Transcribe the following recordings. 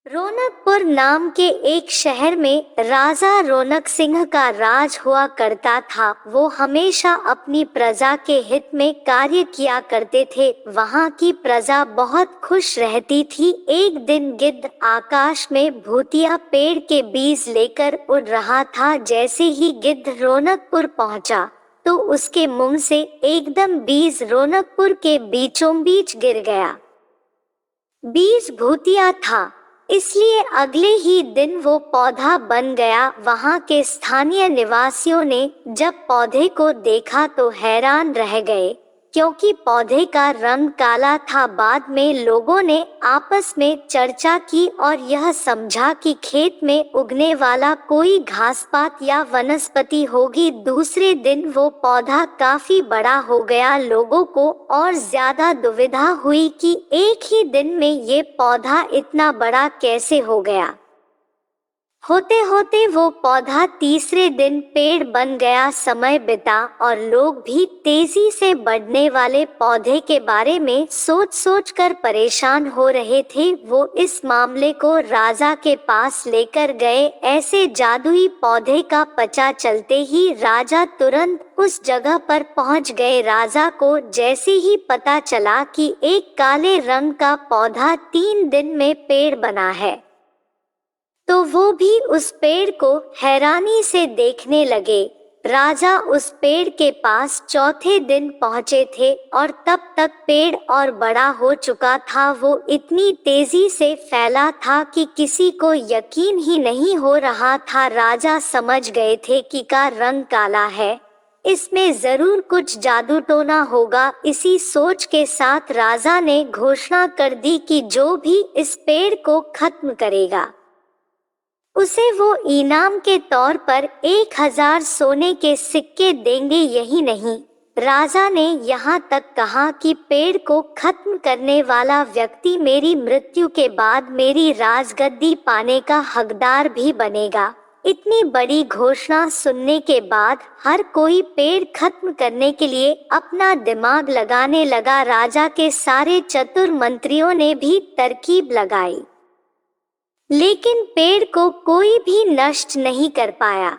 रौनकपुर नाम के एक शहर में राजा रौनक सिंह का राज हुआ करता था। वो हमेशा अपनी प्रजा के हित में कार्य किया करते थे। वहाँ की प्रजा बहुत खुश रहती थी। एक दिन गिद्ध आकाश में भूतिया पेड़ के बीज लेकर उड़ रहा था। जैसे ही गिद्ध रौनकपुर पहुँचा तो उसके मुंह से एकदम बीज रौनकपुर के बीचों बीच गिर गया। बीज भूतिया था, इसलिए अगले ही दिन वो पौधा बन गया। वहाँ के स्थानीय निवासियों ने जब पौधे को देखा तो हैरान रह गए, क्योंकि पौधे का रंग काला था। बाद में लोगों ने आपस में चर्चा की और यह समझा कि खेत में उगने वाला कोई घासपात या वनस्पति होगी। दूसरे दिन वो पौधा काफी बड़ा हो गया। लोगों को और ज्यादा दुविधा हुई कि एक ही दिन में ये पौधा इतना बड़ा कैसे हो गया। होते होते वो पौधा तीसरे दिन पेड़ बन गया। समय बिता और लोग भी तेजी से बढ़ने वाले पौधे के बारे में सोच सोच कर परेशान हो रहे थे। वो इस मामले को राजा के पास लेकर गए। ऐसे जादुई पौधे का पता चलते ही राजा तुरंत उस जगह पर पहुंच गए। राजा को जैसे ही पता चला कि एक काले रंग का पौधा 3 दिन में पेड़ बना है, तो वो भी उस पेड़ को हैरानी से देखने लगे। राजा उस पेड़ के पास चौथे दिन पहुंचे थे और तब तक पेड़ और बड़ा हो चुका था। वो इतनी तेजी से फैला था कि किसी को यकीन ही नहीं हो रहा था। राजा समझ गए थे कि का रंग काला है, इसमें जरूर कुछ जादू टोना होगा। इसी सोच के साथ राजा ने घोषणा कर दी कि जो भी इस पेड़ को खत्म करेगा उसे वो इनाम के तौर पर 1000 सोने के सिक्के देंगे। यही नहीं, राजा ने यहाँ तक कहा कि पेड़ को खत्म करने वाला व्यक्ति मेरी मृत्यु के बाद मेरी राजगद्दी पाने का हकदार भी बनेगा। इतनी बड़ी घोषणा सुनने के बाद हर कोई पेड़ खत्म करने के लिए अपना दिमाग लगाने लगा। राजा के सारे चतुर मंत्रियों ने भी तरकीब लगाई, लेकिन पेड़ को कोई भी नष्ट नहीं कर पाया।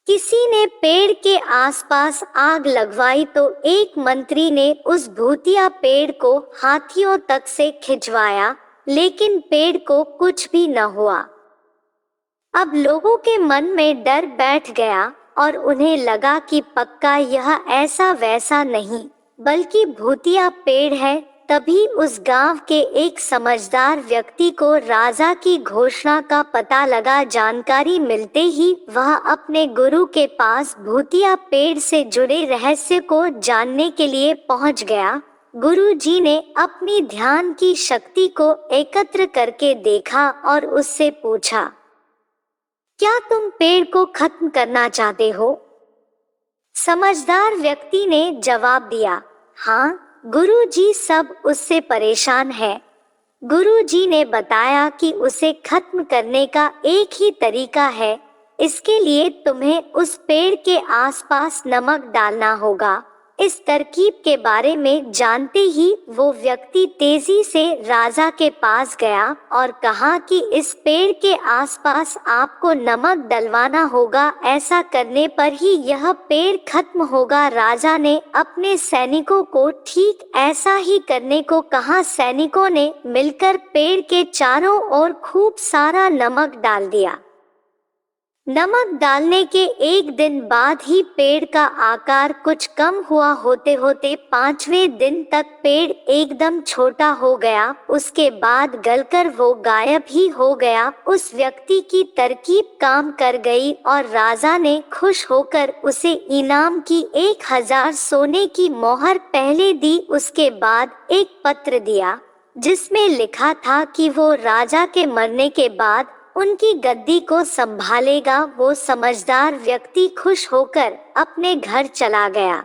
किसी ने पेड़ के आसपास आग लगवाई तो एक मंत्री ने उस भूतिया पेड़ को हाथियों तक से खिंचवाया, लेकिन पेड़ को कुछ भी न हुआ। अब लोगों के मन में डर बैठ गया और उन्हें लगा कि पक्का यह ऐसा वैसा नहीं बल्कि भूतिया पेड़ है। तभी उस गांव के एक समझदार व्यक्ति को राजा की घोषणा का पता लगा। जानकारी मिलते ही वह अपने गुरु के पास भूतिया पेड़ से जुड़े रहस्य को जानने के लिए पहुंच गया। गुरु जी ने अपनी ध्यान की शक्ति को एकत्र करके देखा और उससे पूछा, क्या तुम पेड़ को खत्म करना चाहते हो? समझदार व्यक्ति ने जवाब दिया, हाँ गुरुजी, सब उससे परेशान है। गुरुजी ने बताया कि उसे खत्म करने का एक ही तरीका है। इसके लिए तुम्हें उस पेड़ के आसपास नमक डालना होगा। इस तरकीब के बारे में जानते ही वो व्यक्ति तेजी से राजा के पास गया और कहा कि इस पेड़ के आसपास आपको नमक डलवाना होगा। ऐसा करने पर ही यह पेड़ खत्म होगा। राजा ने अपने सैनिकों को ठीक ऐसा ही करने को कहा। सैनिकों ने मिलकर पेड़ के चारों ओर खूब सारा नमक डाल दिया। नमक डालने के एक दिन बाद ही पेड़ का आकार कुछ कम हुआ। होते होते 5वें दिन तक पेड़ एकदम छोटा हो गया। उसके बाद गलकर वो गायब ही हो गया। उस व्यक्ति की तरकीब काम कर गई और राजा ने खुश होकर उसे इनाम की 1000 सोने की मोहर पहले दी। उसके बाद एक पत्र दिया जिसमें लिखा था कि वो राजा के मरने के बाद उनकी गद्दी को संभालेगा। वो समझदार व्यक्ति खुश होकर अपने घर चला गया।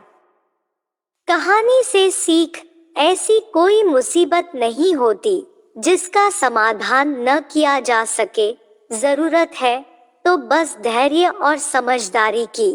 कहानी से सीख, ऐसी कोई मुसीबत नहीं होती जिसका समाधान न किया जा सके। जरूरत है तो बस धैर्य और समझदारी की।